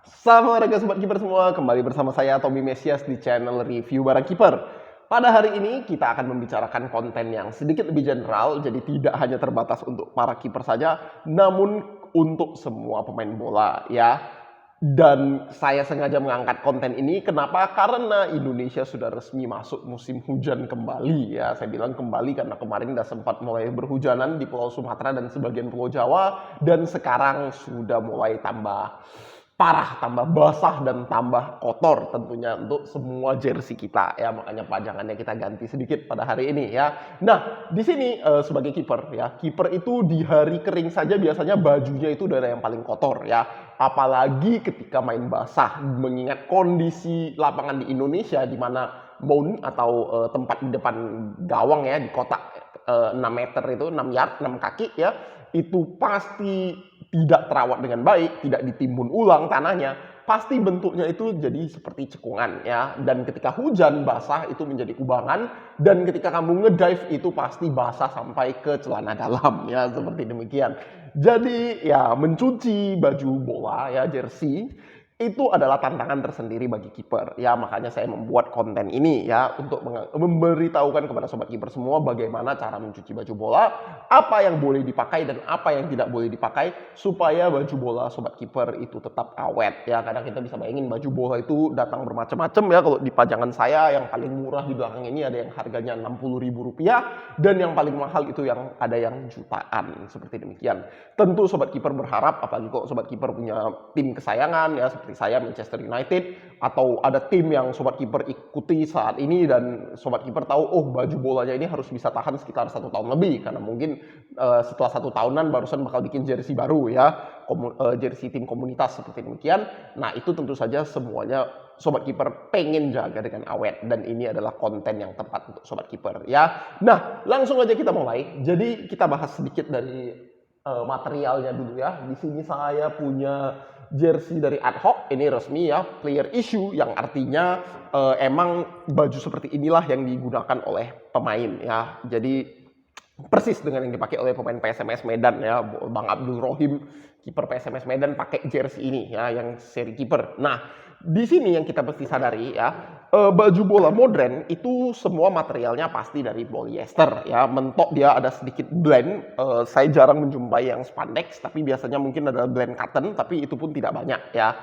Selamat olahraga sobat kiper semua, kembali bersama saya Tommy Mesias di channel review barang kiper. Pada hari ini kita akan membicarakan konten yang sedikit lebih general, jadi tidak hanya terbatas untuk para kiper saja, namun untuk semua pemain bola ya. Dan saya sengaja mengangkat konten ini, kenapa? Karena Indonesia sudah resmi masuk musim hujan kembali ya. Saya bilang kembali karena kemarin sudah sempat mulai berhujanan di Pulau Sumatera dan sebagian Pulau Jawa, dan sekarang sudah mulai tambah parah, tambah basah dan tambah kotor tentunya untuk semua jersey kita ya, makanya pajangannya kita ganti sedikit pada hari ini ya. Nah, di sini sebagai kiper ya, kiper itu di hari kering saja biasanya bajunya itu dari yang paling kotor ya, apalagi ketika main basah, mengingat kondisi lapangan di Indonesia di mana mound atau tempat di depan gawang ya, di kotak 6 meter itu, 6 yard, 6 kaki ya, itu pasti tidak terawat dengan baik, tidak ditimbun ulang tanahnya, pasti bentuknya itu jadi seperti cekungan ya. Dan ketika hujan basah itu menjadi kubangan, dan ketika kamu ngedive itu pasti basah sampai ke celana dalam ya, seperti demikian. Jadi ya, mencuci baju bola ya, jersey itu adalah tantangan tersendiri bagi kiper ya, makanya saya membuat konten ini ya, untuk memberitahukan kepada sobat kiper semua bagaimana cara mencuci baju bola, apa yang boleh dipakai dan apa yang tidak boleh dipakai supaya baju bola sobat kiper itu tetap awet ya. Kadang kita bisa bayangin baju bola itu datang bermacam-macam ya. Kalau di pajangan saya yang paling murah di belakang ini ada yang harganya Rp60.000 dan yang paling mahal itu yang ada yang jutaan, seperti demikian. Tentu sobat kiper berharap, apalagi kok sobat kiper punya tim kesayangan ya, seperti saya Manchester United, atau ada tim yang sobat kiper ikuti saat ini dan sobat kiper tahu, oh baju bolanya ini harus bisa tahan sekitar 1 tahun lebih, karena mungkin setelah 1 tahunan barusan bakal bikin jersey baru ya, jersey tim komunitas seperti demikian. Nah, itu tentu saja semuanya sobat kiper pengen jaga dengan awet, dan ini adalah konten yang tepat untuk sobat kiper ya. Nah, langsung aja kita mulai. Jadi kita bahas sedikit dari materialnya dulu ya. Di sini saya punya jersey dari Ad Hoc, ini resmi ya, player issue, yang artinya emang baju seperti inilah yang digunakan oleh pemain ya. Jadi persis dengan yang dipakai oleh pemain PSMS Medan ya, Bang Abdul Rohim, kiper PSMS Medan, pakai jersey ini ya, yang seri kiper. Nah, di sini yang kita mesti sadari ya, baju bola modern itu semua materialnya pasti dari polyester ya, mentok dia ada sedikit blend. Saya jarang menjumpai yang spandex, tapi biasanya mungkin ada blend cotton, tapi itu pun tidak banyak ya.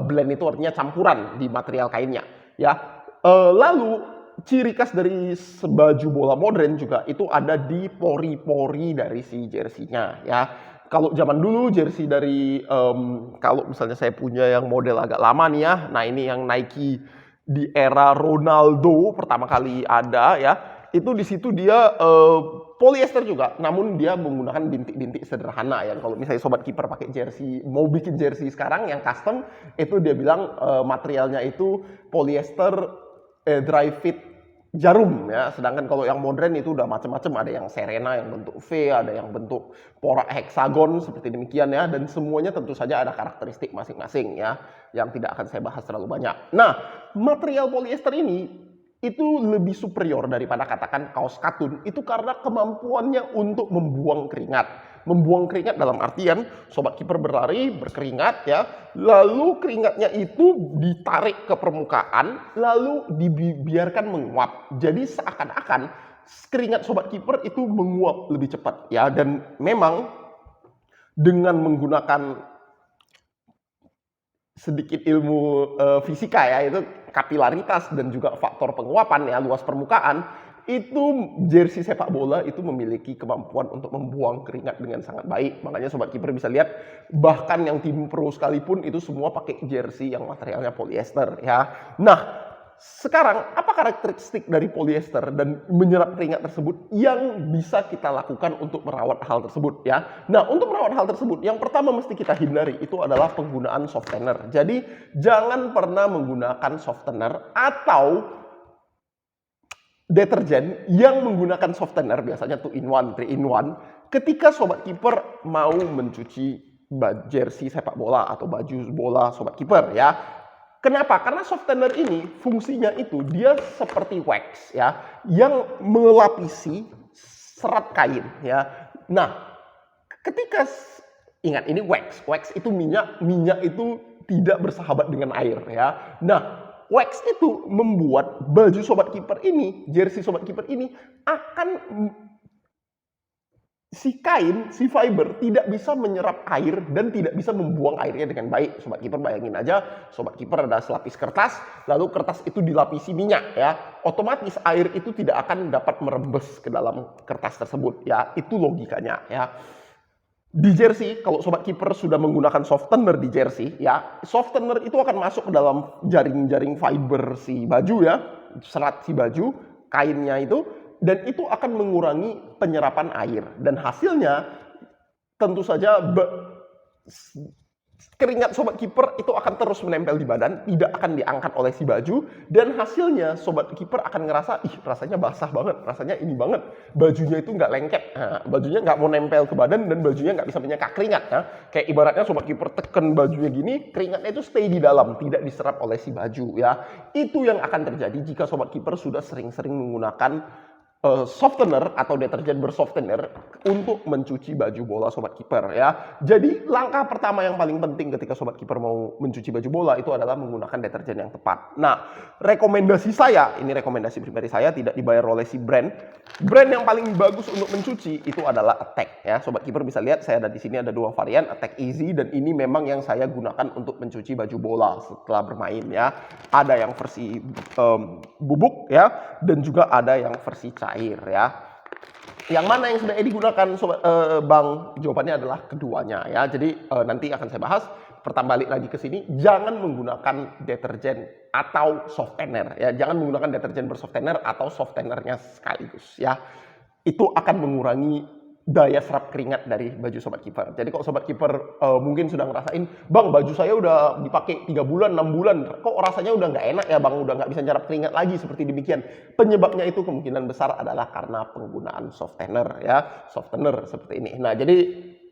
Blend itu artinya campuran di material kainnya ya. Lalu ciri khas dari baju bola modern juga itu ada di pori-pori dari si jersey-nya ya. Kalau zaman dulu jersey dari kalau misalnya saya punya yang model agak lama nih ya, nah ini yang Nike di era Ronaldo pertama kali ada ya, itu di situ dia polyester juga, namun dia menggunakan bintik-bintik sederhana ya. Kalau misalnya sobat kiper pakai jersey, mau bikin jersey sekarang yang custom, itu dia bilang materialnya itu polyester dry fit jarum ya. Sedangkan kalau yang modern itu udah macam-macam, ada yang Serena yang bentuk V, ada yang bentuk porak heksagon seperti demikian ya, dan semuanya tentu saja ada karakteristik masing-masing ya, yang tidak akan saya bahas terlalu banyak. Nah, material polyester ini itu lebih superior daripada katakan kaos katun, itu karena kemampuannya untuk membuang keringat. Membuang keringat dalam artian sobat kiper berlari berkeringat ya, lalu keringatnya itu ditarik ke permukaan lalu dibiarkan menguap. Jadi seakan-akan keringat sobat kiper itu menguap lebih cepat ya. Dan memang dengan menggunakan sedikit ilmu fisika ya, itu kapilaritas dan juga faktor penguapan ya, luas permukaan, itu jersey sepak bola itu memiliki kemampuan untuk membuang keringat dengan sangat baik. Makanya sobat kiper bisa lihat, bahkan yang tim pro sekalipun itu semua pakai jersey yang materialnya polyester ya. Nah, sekarang apa karakteristik dari polyester dan menyerap keringat tersebut yang bisa kita lakukan untuk merawat hal tersebut ya. Nah, untuk merawat hal tersebut yang pertama mesti kita hindari itu adalah penggunaan softener. Jadi jangan pernah menggunakan softener atau deterjen yang menggunakan softener, biasanya 2 in 1, 3 in 1, ketika sobat kiper mau mencuci jersey sepak bola atau baju bola sobat kiper ya. Kenapa? Karena softener ini fungsinya itu dia seperti wax ya, yang melapisi serat kain ya. Nah, ketika Ingat, ini wax. Wax itu minyak. Minyak itu tidak bersahabat dengan air ya. Nah, wax itu membuat baju Sobat Kiper ini, jersey Sobat Kiper ini akan si kain, si fiber tidak bisa menyerap air dan tidak bisa membuang airnya dengan baik. Sobat Kiper bayangin aja, Sobat Kiper ada selapis kertas, lalu kertas itu dilapisi minyak ya. Otomatis air itu tidak akan dapat merembes ke dalam kertas tersebut ya. Itu logikanya ya. Di jersey, kalau Sobat Kiper sudah menggunakan softener di jersey ya, softener itu akan masuk ke dalam jaring-jaring fiber si baju ya, serat si baju, kainnya itu, dan itu akan mengurangi penyerapan air. Dan hasilnya tentu saja keringat Sobat Kiper itu akan terus menempel di badan, tidak akan diangkat oleh si baju, dan hasilnya Sobat Kiper akan ngerasa, ih rasanya basah banget, rasanya ini banget, bajunya itu nggak lengket, nah, bajunya nggak mau nempel ke badan, dan bajunya nggak bisa menyeka keringat. Nah, kayak ibaratnya Sobat Kiper tekan bajunya gini, keringatnya itu stay di dalam, tidak diserap oleh si baju ya. Itu yang akan terjadi jika Sobat Kiper sudah sering-sering menggunakan softener atau deterjen bersoftener untuk mencuci baju bola Sobat Kiper ya. Jadi langkah pertama yang paling penting ketika Sobat Kiper mau mencuci baju bola itu adalah menggunakan deterjen yang tepat. Nah, rekomendasi saya, ini rekomendasi pribadi saya, tidak dibayar oleh si brand. Brand yang paling bagus untuk mencuci itu adalah Attack ya. Sobat Kiper bisa lihat saya ada di sini ada dua varian, Attack Easy, dan ini memang yang saya gunakan untuk mencuci baju bola setelah bermain ya. Ada yang versi bubuk ya, dan juga ada yang versi cair ya. Yang mana yang sudah digunakan Bang? Jawabannya adalah keduanya ya. Jadi nanti akan saya bahas. Pertama balik lagi ke sini, jangan menggunakan deterjen atau softener ya. Jangan menggunakan deterjen bersoftener atau softenernya sekaligus ya. Itu akan mengurangi daya serap keringat dari baju Sobat Kiper. Jadi kalau Sobat Kiper mungkin sudah ngerasain, Bang baju saya udah dipakai 3 bulan, 6 bulan, kok rasanya udah nggak enak ya Bang, udah nggak bisa nyerap keringat lagi seperti demikian. Penyebabnya itu kemungkinan besar adalah karena penggunaan softener ya, softener seperti ini. Nah jadi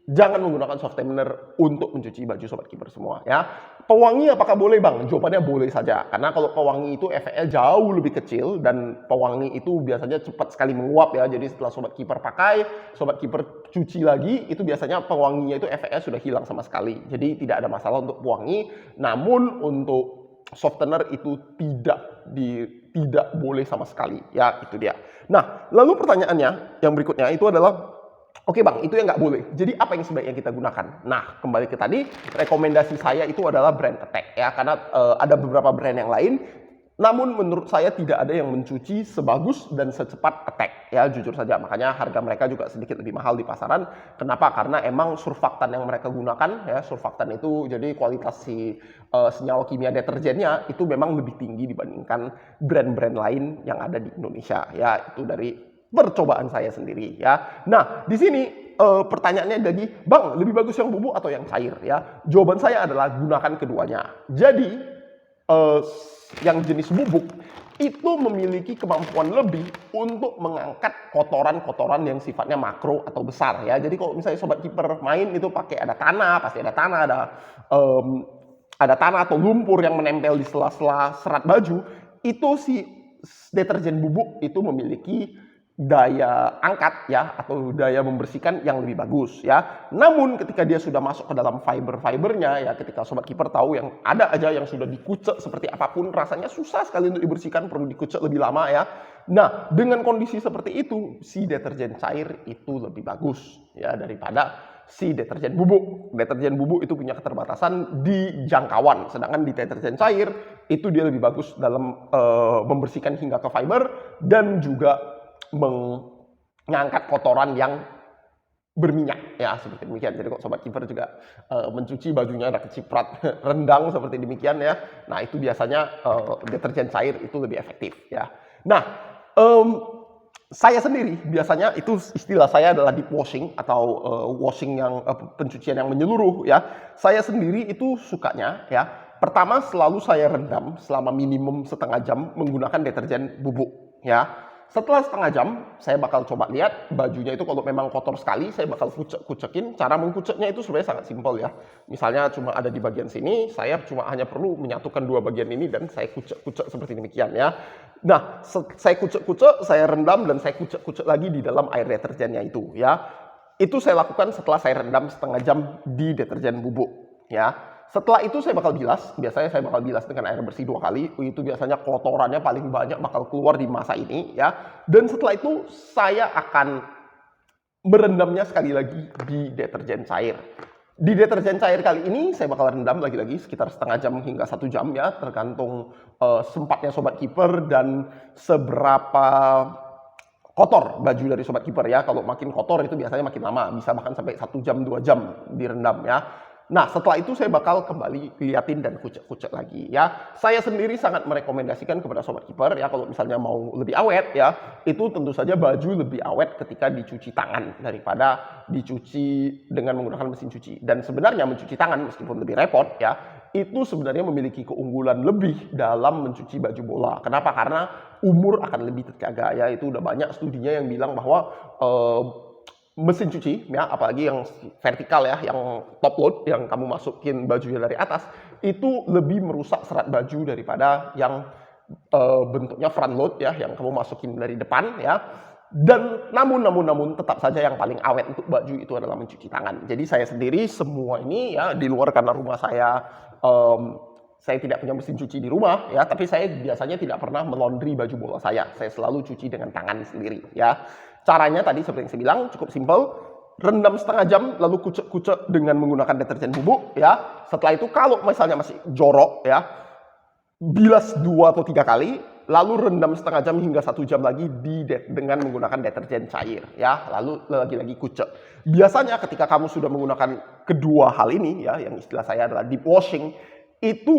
jangan menggunakan softener untuk mencuci baju Sobat Kiper semua ya. Pewangi apakah boleh Bang? Jawabannya boleh saja. Karena kalau pewangi itu efeknya jauh lebih kecil dan pewangi itu biasanya cepat sekali menguap ya. Jadi setelah Sobat Kiper pakai, Sobat Kiper cuci lagi, itu biasanya pewanginya itu efeknya sudah hilang sama sekali. Jadi tidak ada masalah untuk pewangi. Namun untuk softener itu tidak boleh sama sekali ya, itu dia. Nah, lalu pertanyaannya yang berikutnya itu adalah, oke Bang, itu yang nggak boleh. Jadi apa yang sebaiknya kita gunakan? Nah, kembali ke tadi, rekomendasi saya itu adalah brand Attack ya, karena ada beberapa brand yang lain. Namun menurut saya tidak ada yang mencuci sebagus dan secepat Attack ya, jujur saja. Makanya harga mereka juga sedikit lebih mahal di pasaran. Kenapa? Karena emang surfaktan yang mereka gunakan ya, surfaktan itu jadi kualitas si senyawa kimia deterjennya itu memang lebih tinggi dibandingkan brand-brand lain yang ada di Indonesia ya. Itu dari percobaan saya sendiri ya. Nah, di sini pertanyaannya lagi, Bang, lebih bagus yang bubuk atau yang cair ya? Jawaban saya adalah gunakan keduanya. Jadi yang jenis bubuk itu memiliki kemampuan lebih untuk mengangkat kotoran-kotoran yang sifatnya makro atau besar ya. Jadi kalau misalnya Sobat Kiper main itu pakai ada tanah, pasti ada tanah, ada tanah atau lumpur yang menempel di sela-sela serat baju, itu si deterjen bubuk itu memiliki daya angkat ya atau daya membersihkan yang lebih bagus ya. Namun ketika dia sudah masuk ke dalam fiber-fibernya ya, ketika Sobat Kiper tahu yang ada aja yang sudah dikucek seperti apapun, rasanya susah sekali untuk dibersihkan, perlu dikucek lebih lama ya. Nah, dengan kondisi seperti itu, si deterjen cair itu lebih bagus ya daripada si deterjen bubuk. Deterjen bubuk itu punya keterbatasan di jangkauan, sedangkan di deterjen cair itu dia lebih bagus dalam membersihkan hingga ke fiber dan juga mengangkat kotoran yang berminyak ya, seperti demikian. Jadi kok Sobat Kiper juga mencuci bajunya ada keciprat rendang seperti demikian ya. Nah, itu biasanya deterjen cair itu lebih efektif ya. Nah, saya sendiri biasanya itu istilah saya adalah deep washing atau washing yang pencucian yang menyeluruh ya. Saya sendiri itu sukanya ya, pertama selalu saya rendam selama minimum setengah jam menggunakan deterjen bubuk ya. Setelah setengah jam, saya bakal coba lihat bajunya itu kalau memang kotor sekali, saya bakal kucekin. Cara mengkuceknya itu sebenarnya sangat simpel ya. Misalnya cuma ada di bagian sini, saya cuma hanya perlu menyatukan dua bagian ini dan saya kucek seperti demikian ya. Nah, saya kucek, saya rendam dan saya kucek lagi di dalam air deterjennya itu ya. Itu saya lakukan setelah saya rendam setengah jam di deterjen bubuk, ya. Setelah itu saya bakal bilas. Biasanya saya bakal bilas dengan air bersih 2 kali. Itu biasanya kotorannya paling banyak bakal keluar di masa ini, ya. Dan setelah itu saya akan merendamnya sekali lagi di deterjen cair. Di deterjen cair kali ini saya bakal rendam lagi-lagi sekitar setengah jam hingga 1 jam, ya, tergantung sempatnya Sobat Kiper dan seberapa kotor baju dari Sobat Kiper, ya. Kalau makin kotor itu biasanya makin lama, bisa bahkan sampai 1 jam 2 jam direndam, ya. Nah, setelah itu saya bakal kembali liatin dan kucek-kucek lagi, ya. Saya sendiri sangat merekomendasikan kepada Sobat Kiper, ya, kalau misalnya mau lebih awet, ya, itu tentu saja baju lebih awet ketika dicuci tangan daripada dicuci dengan menggunakan mesin cuci. Dan sebenarnya mencuci tangan meskipun lebih repot, ya, itu sebenarnya memiliki keunggulan lebih dalam mencuci baju bola. Kenapa? Karena umur akan lebih terjaga, ya. Itu udah banyak studinya yang bilang bahwa mesin cuci, ya, apalagi yang vertikal, ya, yang top load, yang kamu masukin bajunya dari atas, itu lebih merusak serat baju daripada yang bentuknya front load, ya, yang kamu masukin dari depan, ya. Dan namun tetap saja yang paling awet untuk baju itu adalah mencuci tangan. Jadi saya sendiri semua ini, ya, di luar karena rumah saya tidak punya mesin cuci di rumah, ya, tapi saya biasanya tidak pernah melondri baju bola saya. Saya selalu cuci dengan tangan sendiri, ya. Caranya tadi seperti yang saya bilang cukup simpel, rendam setengah jam lalu kucek-kucek dengan menggunakan deterjen bubuk, ya. Setelah itu kalau misalnya masih jorok, ya, bilas 2 atau 3 kali, lalu rendam setengah jam hingga 1 jam lagi dengan menggunakan deterjen cair, ya. Lalu lagi-lagi kucek. Biasanya ketika kamu sudah menggunakan kedua hal ini, ya, yang istilah saya adalah deep washing, itu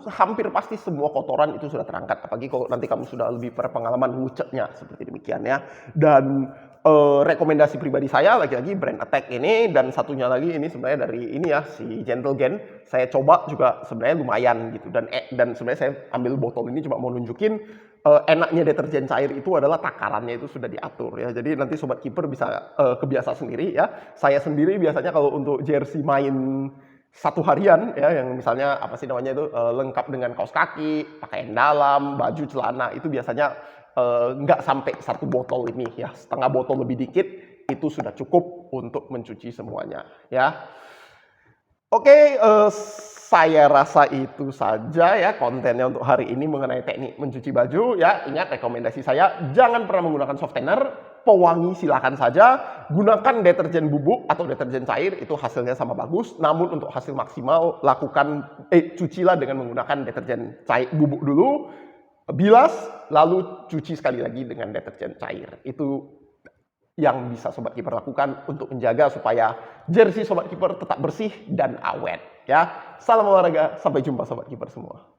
hampir pasti semua kotoran itu sudah terangkat. Apalagi kalau nanti kamu sudah lebih berpengalaman nguceknya seperti demikian, ya. Dan rekomendasi pribadi saya lagi-lagi brand Attack ini, dan satunya lagi ini sebenarnya dari ini, ya, si Gentle Gen. Saya coba juga sebenarnya lumayan gitu, dan sebenarnya saya ambil botol ini cuma mau nunjukin enaknya deterjen cair itu adalah takarannya itu sudah diatur, ya. Jadi nanti Sobat Kiper bisa kebiasa sendiri, ya. Saya sendiri biasanya kalau untuk jersey main 1 harian, ya, yang misalnya apa sih namanya itu lengkap dengan kaos kaki, pakaian dalam, baju, celana, itu biasanya nggak sampai 1 botol ini, ya, setengah botol lebih dikit itu sudah cukup untuk mencuci semuanya, ya. Oke, saya rasa itu saja, ya, kontennya untuk hari ini mengenai teknik mencuci baju, ya. Ingat rekomendasi saya, jangan pernah menggunakan softener. Pewangi silakan saja, gunakan deterjen bubuk atau deterjen cair, itu hasilnya sama bagus. Namun untuk hasil maksimal cucilah dengan menggunakan deterjen cair bubuk dulu, bilas, lalu cuci sekali lagi dengan deterjen cair. Itu yang bisa Sobat Kiper lakukan untuk menjaga supaya jersey Sobat Kiper tetap bersih dan awet, ya. Salam olahraga, sampai jumpa Sobat Kiper semua.